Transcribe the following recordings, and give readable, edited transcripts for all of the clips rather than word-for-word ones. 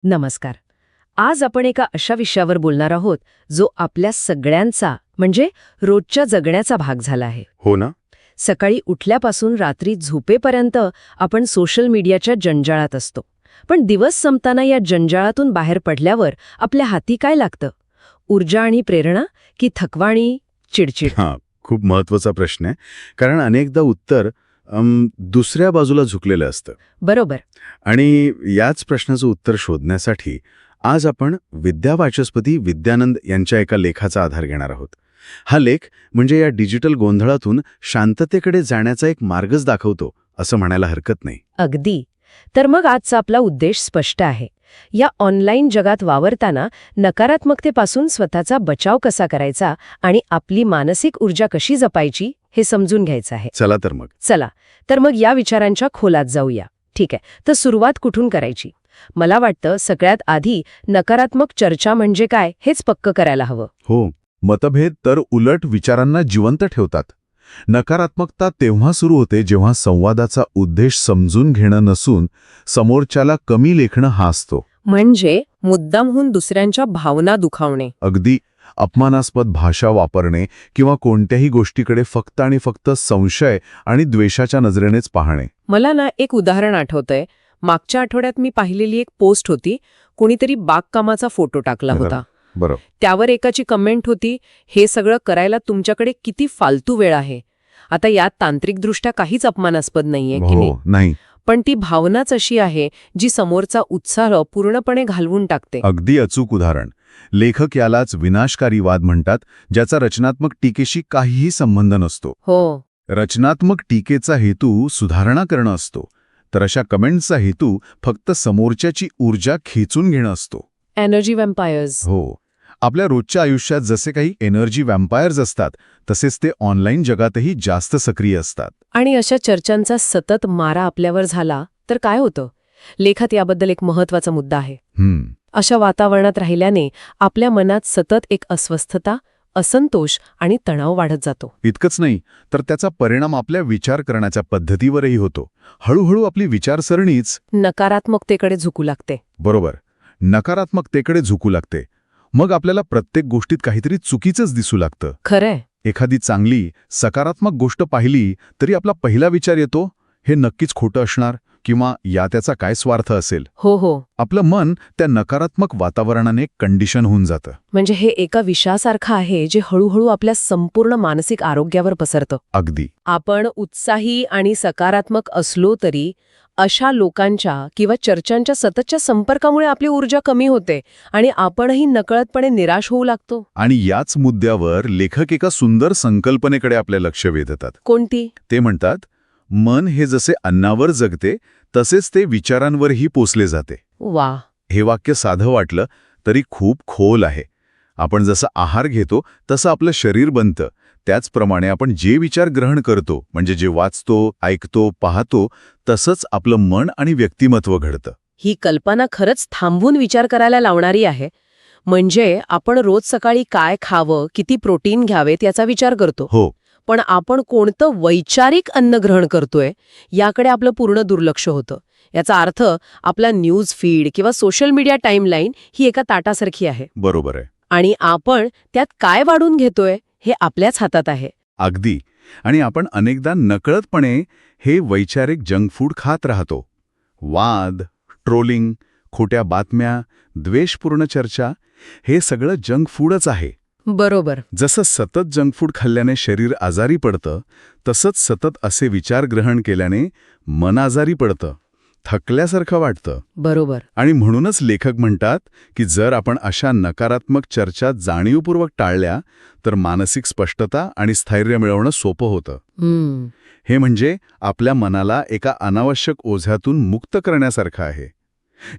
नमस्कार. आज आपण एका अशा विषयावर बोलणार आहोत जो आपल्या सगळ्यांचा म्हणजे रोजच्या जगण्याचा भाग झाला आहे. हो ना. सकाळी उठल्यापासून रात्री झोपेपर्यंत आपण सोशल मीडियाच्या जंजाळात असतो. पण दिवस संपताना या जंजाळातून बाहेर पडल्यावर आपल्या हाती काय लागतं? ऊर्जा आणि प्रेरणा की थकवा आणि चिडचिड? हां, खूप महत्वाचा प्रश्न आहे. कारण अनेकदा उत्तर दुसऱ्या बाजूला झुकलेलं असतं. बरोबर. आणि याच प्रश्नाचं उत्तर शोधण्यासाठी आज आपण विद्यावाचस्पती विद्यानंद यांच्या एका लेखाचा आधार घेणार आहोत. हा लेख म्हणजे या डिजिटल गोंधळातून शांततेकडे जाण्याचा एक मार्गच दाखवतो असं म्हणायला हरकत नाही. अगदी. तर मग आजचा आपला उद्देश स्पष्ट आहे. या ऑनलाईन जगात वावरताना नकारात्मकतेपासून स्वतःचा बचाव कसा करायचा आणि आपली मानसिक ऊर्जा कशी जपायची हे समजून घ्यायचं आहे. चला तर मग या विचारांच्या खोलात जाऊया. ठीक आहे, तर सुरुवात कुठून करायची? मला वाटतं सगळ्यात आधी नकारात्मक चर्चा म्हणजे काय हेच पक्क करायला हवं. हो, मतभेद तर उलट विचारांना जिवंत ठेवतात. नकारात्मकता तेव्हा सुरू होते जेव्हा संवादाचा उद्देश समजून घेणं नसून समोरच्याला कमी लेखणं हा असतो. म्हणजे मुद्दामहून दुसऱ्यांच्या भावना दुखावणे. अगदी अपमानास्पद भाषा वापरणे किंवा कोणत्याही गोष्टीकडे फक्त आणि फक्त संशय आणि द्वेषाच्या नजरेनेच पाहणे. मला ना एक उदाहरण आठवतंय. मागच्या आठवड्यात मी पाहिलेली एक पोस्ट होती. कोणीतरी बागकामाचा फोटो टाकला होता. बरोबर. त्यावर एकाची कमेंट होती, हे सगळं करायला तुमच्याकडे किती फालतू वेळ आहे. आता यात तांत्रिकदृष्ट्या काहीच अपमानास्पद नाहीये की नाही? नाही. पण ती भावनाच अशी आहे जी समोरचा उत्साह पूर्णपणे घालवून टाकते. अगदी अचूक उदाहरण. लेखक यालाच विनाशकारी वाद म्हणतात, ज्याचा रचनात्मक टीकेशी काहीही संबंध नसतो. हो. रचनात्मक टीकेचा हेतू सुधारणा करणं असतो, तर अशा कमेंट्सचा हेतू फक्त समोरच्याची ऊर्जा खेचून घेणं असतो. एनर्जी वॅम्पायर्स. हो. आपल्या रोजच्या आयुष्यात जसे काही एनर्जी वॅम्पायर्स असतात, तसेच ते ऑनलाईन जगातही जास्त सक्रिय असतात. आणि अशा चर्चांचा सतत मारा आपल्यावर झाला तर काय होतं? लेखात याबद्दल एक महत्वाचा मुद्दा आहे. अशा वातावरणात राहिल्याने आपल्या मनात सतत एक अस्वस्थता, असंतोष आणि तणाव वाढत जातो. इतकंच नाही, तर त्याचा परिणाम आपल्या विचार करण्याच्या पद्धतीवरही होतो. हळूहळू आपली विचारसरणीच नकारात्मकतेकडे झुकू लागते. बरोबर, नकारात्मकतेकडे झुकू लागते. मग आपल्याला प्रत्येक गोष्टीत काहीतरी चुकीचंच दिसू लागतं. खरंय. एखादी चांगली, सकारात्मक गोष्ट पाहिली तरी आपला पहिला विचार येतो, हे नक्कीच खोटं असणार किंवा या त्याचा काय स्वार्थ असेल. हो. आपलं मन त्या नकारात्मक वातावरणाने कंडिशन होऊन जातं. म्हणजे हे एका विषासारखं आहे जे हळूहळू आपल्या संपूर्ण मानसिक आरोग्यावर पसरतं. अगदी. आपण उत्साही आणि सकारात्मक असलो तरी अशा लोकांच्या किंवा चर्चांच्या सततच्या संपर्कामुळे आपली ऊर्जा कमी होते आणि आपणही नकळतपणे निराश होऊ लागतो. आणि याच मुद्द्यावर लेखक एका सुंदर संकल्पनेकडे आपले लक्ष वेधतात. कोणती? ते म्हणतात, मन हे जसे अन्नावर जगते तसेच ते विचारांवरही पोसले जाते. वा. हे वाक्य साधं वाटलं तरी खूप खोल आहे. आपण जसं आहार घेतो तसं आपलं शरीर बनतं. त्याचप्रमाणे आपण जे विचार ग्रहण करतो, म्हणजे जे वाचतो, ऐकतो, पाहतो, तसंच आपलं मन आणि व्यक्तिमत्व घडतं. ही कल्पना खरंच थांबवून विचार करायला लावणारी आहे. म्हणजे आपण रोज सकाळी काय खावं, किती प्रोटीन घ्यावेत याचा विचार करतो. हो. पण आपण कोणतं वैचारिक अन्न ग्रहण करतोय याकडे आपलं पूर्ण दुर्लक्ष होतं. याचा अर्थ आपला न्यूज फीड किंवा सोशल मीडिया टाईमलाईन ही एका ताटासारखी आहे. बरोबर आहे. आणि आपण त्यात काय वाढून घेतोय हे आपल्याच हातात आहे. अगदी. आणि आपण अनेकदा नकळतपणे हे वैचारिक जंक फूड खात राहतो. वाद, ट्रोलिंग, खोट्या बातम्या, द्वेषपूर्ण चर्चा, हे सगळं जंक फूडच आहे. बरोबर. जसं सतत जंक फूड खाल्ल्याने शरीर आजारी पडतं, तसंच सतत असे विचार ग्रहण केल्याने मन आजारी पडतं, थकल्यासारखं वाटतं. बरोबर. आणि म्हणूनच लेखक म्हणतात की जर आपण अशा नकारात्मक चर्चा जाणीवपूर्वक टाळल्या तर मानसिक स्पष्टता आणि स्थैर्य मिळवणं सोपं होतं. हे म्हणजे आपल्या मनाला एका अनावश्यक ओझ्यातून मुक्त करण्यासारखं आहे.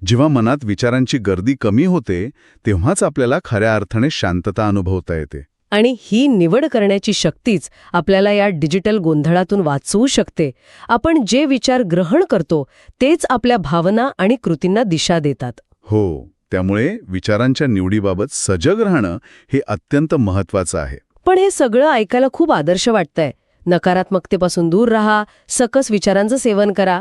जेव्हा मनात विचारांची गर्दी कमी होते तेव्हाच आपल्याला खऱ्या अर्थाने शांतता अनुभवता येते. आणि ही निवड करण्याची शक्तीच आपल्याला या डिजिटल गोंधळातून वाचवू शकते. आपण जे विचार ग्रहण करतो तेच आपल्या भावना आणि कृतींना दिशा देतात. हो. त्यामुळे विचारांच्या निवडीबाबत सजग राहणं हे अत्यंत महत्त्वाचं आहे. पण हे सगळं ऐकायला खूप आदर्श वाटतंय. नकारात्मकतेपासून दूर राहा, सकस विचारांचं सेवन करा.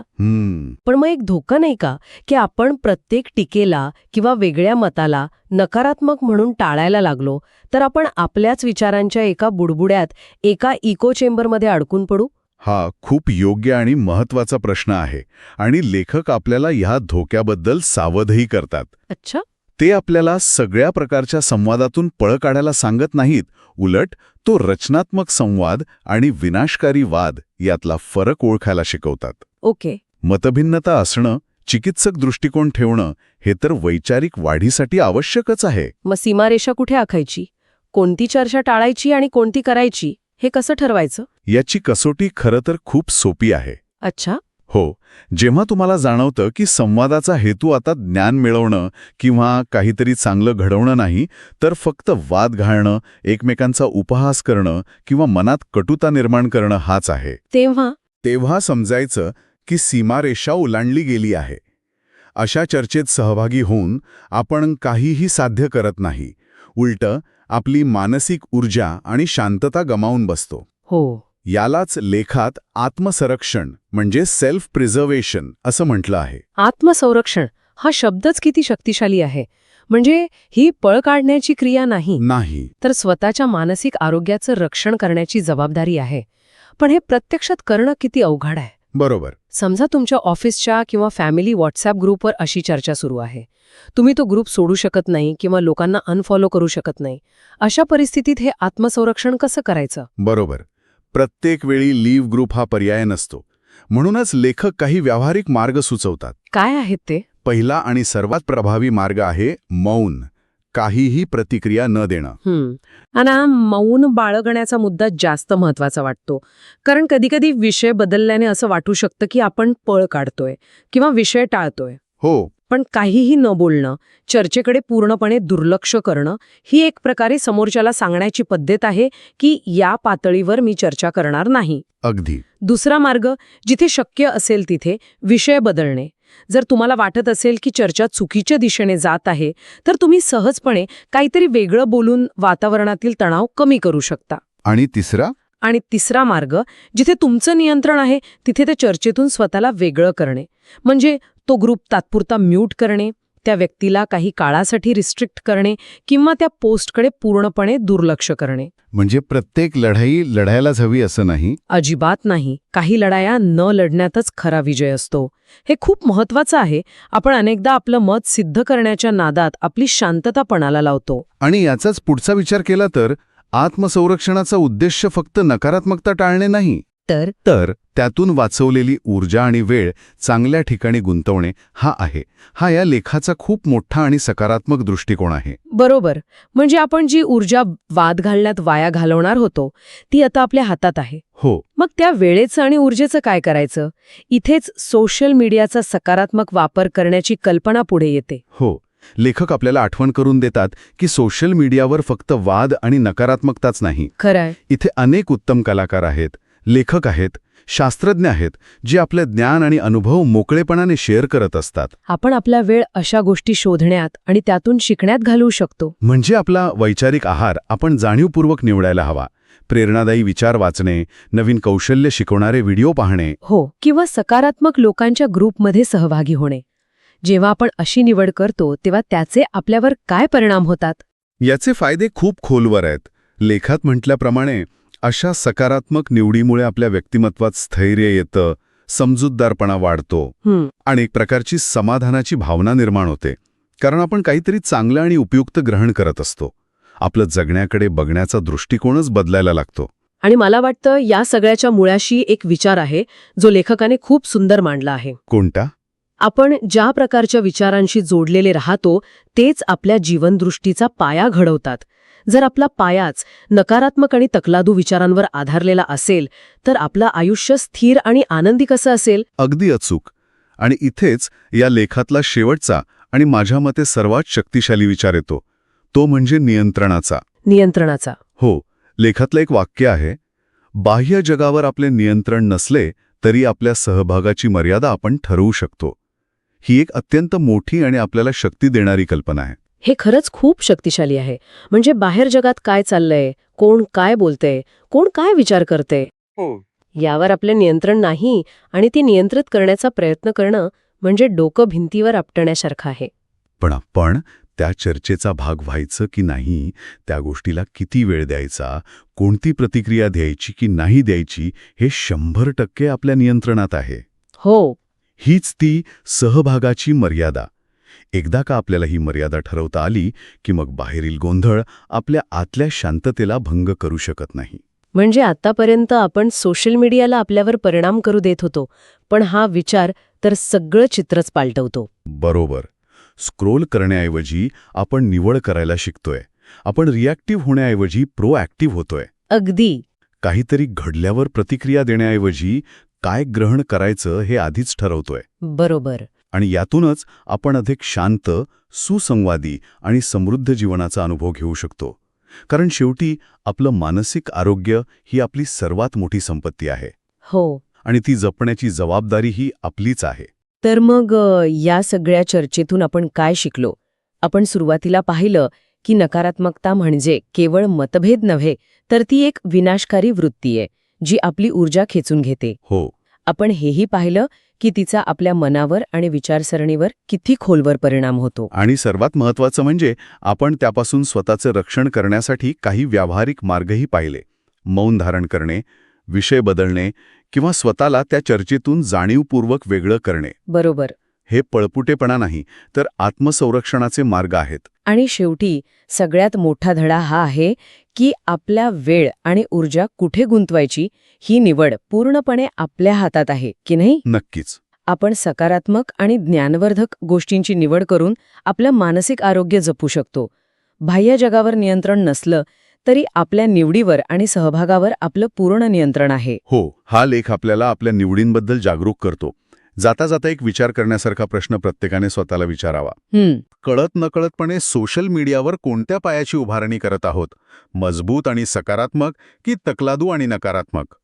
पण मग एक धोका नाही का की आपण प्रत्येक टीकेला किंवा वेगळ्या मताला नकारात्मक म्हणून टाळायला लागलो तर आपण आपल्याच विचारांच्या एका बुडबुड्यात, एका इको चेंबरमध्ये अडकून पडू? हा खूप योग्य आणि महत्वाचा प्रश्न आहे आणि लेखक आपल्याला ह्या धोक्याबद्दल सावधही करतात. अच्छा. ते आपल्याला सगळ्या प्रकारच्या संवादातून पळ काढायला सांगत नाहीत, उलट तो रचनात्मक संवाद आणि विनाशकारी वाद यातला फरक ओळखायला शिकवतात. ओके. मतभिन्नता असणं, चिकित्सक दृष्टिकोन ठेवणं हे तर वैचारिक वाढीसाठी आवश्यकच आहे. मग सीमारेषा कुठे आखायची? कोणती चर्चा टाळायची आणि कोणती करायची हे कसं ठरवायचं? याची कसोटी खरं तर खूप सोपी आहे. अच्छा. हो, जेव्हा तुम्हाला जाणवतं की संवादाचा हेतू आता ज्ञान मिळवणं किंवा काहीतरी चांगलं घडवणं नाही, तर फक्त वाद घालणं, एकमेकांचा उपहास करणं किंवा मनात कटुता निर्माण करणं हाच आहे, तेव्हा समजायचं की सीमारेषा ओलांडली गेली आहे. अशा चर्चेत सहभागी होऊन आपण काहीही साध्य करत नाही, उलटं आपली मानसिक ऊर्जा आणि शांतता गमावून बसतो. हो. यालाच लेखात आत्मसंरक्षण म्हणजे सेल्फ प्रिझर्वेशन असं म्हटलं आहे. आत्मसंरक्षण हा शब्दच किती शक्तिशाली आहे. म्हणजे ही पळ काढण्याची क्रिया नाही, तर स्वतःच्या मानसिक आरोग्याचं रक्षण करण्याची जबाबदारी आहे. पण हे प्रत्यक्षात करणं किती अवघड आहे. बरोबर. समजा तुमच्या ऑफिसच्या किंवा फॅमिली व्हॉट्सॲप ग्रुपवर अशी चर्चा सुरू आहे. तुम्ही तो ग्रुप सोडू शकत नाही किंवा लोकांना अनफॉलो करू शकत नाही. अशा परिस्थितीत हे आत्मसंरक्षण कसं करायचं? बरोबर. प्रत्येक वेळी लीव्ह ग्रुप हा पर्याय नसतो. म्हणूनच लेखक काही व्यावहारिक मार्ग सुचवतात. काय आहेत ते? पहिला आणि सर्वात प्रभावी मार्ग आहे मौन, काहीही प्रतिक्रिया न देणं. आणि मौन बाळगण्याचा मुद्दा जास्त महत्वाचा वाटतो. कारण कधीकधी विषय बदलल्याने असं वाटू शकतं की आपण पळ काढतोय किंवा विषय टाळतोय. हो. पण काहीही न बोलणं, चर्चेकडे पूर्णपणे दुर्लक्ष करणं ही एक प्रकारे समोरच्याला सांगण्याची पद्धत आहे की या पातळीवर मी चर्चा करणार नाही. अगदी. दुसरा मार्ग, जिथे शक्य असेल तिथे विषय बदलणे. जर तुम्हाला वाटत असेल की चर्चा चुकीच्या दिशेने जात आहे तर तुम्ही सहजपणे काहीतरी वेगळं बोलून वातावरणातील तणाव कमी करू शकता. आणि तिसरा मार्ग, जिथे तुमचं नियंत्रण आहे तिथे त्या चर्चेतून स्वतःला वेगळं करणे. म्हणजे तो ग्रुप तात्पुरता म्यूट करणे, त्या व्यक्तीला काही काळासाठी रिस्ट्रिक्ट करणे किंवा त्या पोस्टकडे पूर्णपणे दुर्लक्ष करणे. म्हणजे प्रत्येक लढाई लढायलाच हवी असं नाही? अजिबात नाही. काही लढाया न लढण्यातच खरा विजय असतो. हे खूप महत्वाचं आहे. आपण अनेकदा आपलं मत सिद्ध करण्याच्या नादात आपली शांतता पणाला लावतो. आणि याचाच पुढचा विचार केला तर आत्मसंरक्षणाचा उद्देश फक्त नकारात्मकता टाळणे नाही, तर त्यातून वाचवलेली ऊर्जा आणि वेळ चांगल्या ठिकाणी गुंतवणे हा आहे. हा या लेखाचा खूप मोठा आणि सकारात्मक दृष्टिकोन आहे. बरोबर. म्हणजे आपण जी ऊर्जा वाद घालण्यात वाया घालवणार होतो ती आता आपल्या हातात आहे. हो. मग त्या वेळेचं आणि ऊर्जेचं काय करायचं? इथेच सोशल मीडियाचा सकारात्मक वापर करण्याची कल्पना पुढे येते. हो. लेखक आपल्याला आठवण करून देतात की सोशल मीडियावर फक्त वाद आणि नकारात्मकताच नाही. खरंय. इथे अनेक उत्तम कलाकार आहेत, लेखक आहेत, शास्त्रज्ञ आहेत, जे आपले ज्ञान आणि अनुभव मोकळेपणाने शेअर करत असतात. आपण आपला वेळ अशा गोष्टी शोधण्यात आणि त्यातून शिकण्यात घालवू शकतो. म्हणजे आपला वैचारिक आहार आपण जाणीवपूर्वक निवडायला हवा. प्रेरणादायी विचार वाचणे, नवीन कौशल्य शिकवणारे व्हिडिओ पाहणे. हो. किंवा सकारात्मक लोकांच्या ग्रुपमध्ये सहभागी होणे. जेव्हा आपण अशी निवड करतो तेव्हा त्याचे आपल्यावर काय परिणाम होतात? याचे फायदे खूप खोलवर आहेत. लेखात म्हटल्याप्रमाणे अशा सकारात्मक निवडीमुळे आपल्या व्यक्तिमत्वात स्थैर्य येतं, समजूतदारपणा वाढतो आणि एक प्रकारची समाधानाची भावना निर्माण होते. कारण आपण काहीतरी चांगलं आणि उपयुक्त ग्रहण करत असतो. आपलं जगण्याकडे बघण्याचा दृष्टिकोनच बदलायला लागतो. आणि मला वाटतं या सगळ्याच्या मुळाशी एक विचार आहे जो लेखकाने खूप सुंदर मांडला आहे. कोणता? आपण ज्या प्रकारच्या विचारांशी जोडलेले राहतो तेच आपल्या जीवनदृष्टीचा पाया घडवतात. जर आपला पायाच नकारात्मक आणि तकलादू विचारांवर आधारलेला असेल तर आपलं आयुष्य स्थिर आणि आनंदी कसं असेल? अगदी अचूक. आणि इथेच या लेखातला शेवटचा आणि माझ्या मते सर्वात शक्तिशाली विचार येतो. तो म्हणजे नियंत्रणाचा. हो. लेखातलं एक वाक्य आहे, बाह्य जगावर आपले नियंत्रण नसले तरी आपल्या सहभागाची मर्यादा आपण ठरवू शकतो. ही एक अत्यंत मोठी आणि आपल्याला शक्ती देणारी कल्पना आहे. हे खरंच खूप शक्तिशाली आहे. म्हणजे बाहेर जगात काय चाललंय, कोण काय बोलतंय, कोण काय विचार करते, हो. यावर आपलं नियंत्रण नाही आणि ती नियंत्रित करण्याचा प्रयत्न करणं म्हणजे डोकं भिंतीवर आपटण्यासारखं आहे. पण आपण त्या चर्चेचा भाग व्हायचं की नाही, त्या गोष्टीला किती वेळ द्यायचा, कोणती प्रतिक्रिया द्यायची की नाही द्यायची, हे 100% आपल्या नियंत्रणात आहे. हो. हीच ती सहभागाची मर्यादा. एकदा का आपल्याला ही मर्यादा ठरवता आली की मग बाहेरील गोंधळ आपल्या आतल्या शांततेला भंग करू शकत नाही. म्हणजे आतापर्यंत आपण सोशल मीडियाला आपल्यावर परिणाम करू देत होतो, पण हा विचार तर सगळं चित्रच पालटवतो. बरोबर. स्क्रोल करण्याऐवजी आपण निवड करायला शिकतोय. आपण रिॲक्टिव्ह होण्याऐवजी प्रोॲक्टिव्ह होतोय. अगदी. काहीतरी घडल्यावर प्रतिक्रिया देण्याऐवजी काय ग्रहण करायचं हे आधीच ठरवतोय. बरोबर. आणि यातूनच आपण अधिक शांत, सुसंवादी आणि समृद्ध जीवनाचा अनुभव घेऊ शकतो. कारण शेवटी आपलं मानसिक आरोग्य ही आपली सर्वात मोठी संपत्ती आहे. हो. आणि ती जपण्याची जबाबदारी ही आपलीच आहे. तर मग या सगळ्या चर्चेतून आपण काय शिकलो? आपण सुरुवातीला पाहिलं की नकारात्मकता म्हणजे केवळ मतभेद नव्हे, तर ती एक विनाशकारी वृत्ती आहे, जी आपली ऊर्जा खेचून घेते. हो. आपण हेही पाहिलं की तिचा आपल्या मनावर आणि विचारसरणीवर किती खोलवर परिणाम होतो. आणि सर्वात महत्त्वाचं म्हणजे आपण त्यापासून स्वतःचं रक्षण करण्यासाठी काही व्यावहारिक मार्गही पाहिले. मौन धारण करणे, विषय बदलणे किंवा स्वतःला त्या चर्चेतून जाणीवपूर्वक वेगळं करणे. बरोबर. हे पळपुटेपणा नाही, तर आत्मसंरक्षणाचे मार्ग आहेत. आणि शेवटी सगळ्यात मोठा धडा हा आहे की आपल्या वेळ आणि ऊर्जा कुठे गुंतवायची ही निवड पूर्णपणे आपल्या हातात आहे, की नाही? नक्कीच. आपण सकारात्मक आणि ज्ञानवर्धक गोष्टींची निवड करून आपलं मानसिक आरोग्य जपू शकतो. बाह्य जगावर नियंत्रण नसलं तरी आपल्या निवडीवर आणि सहभागावर आपलं पूर्ण नियंत्रण आहे. हो, हा लेख आपल्याला आपल्या निवडींबद्दल जागरूक करतो. जाता जाता एक विचार करण्यासारखा प्रश्न प्रत्येकाने स्वतःला विचारावा. कळत नकळतपणे सोशल मीडियावर कोणत्या पायाची उभारणी करत आहोत? मजबूत आणि सकारात्मक की तकलादू आणि नकारात्मक?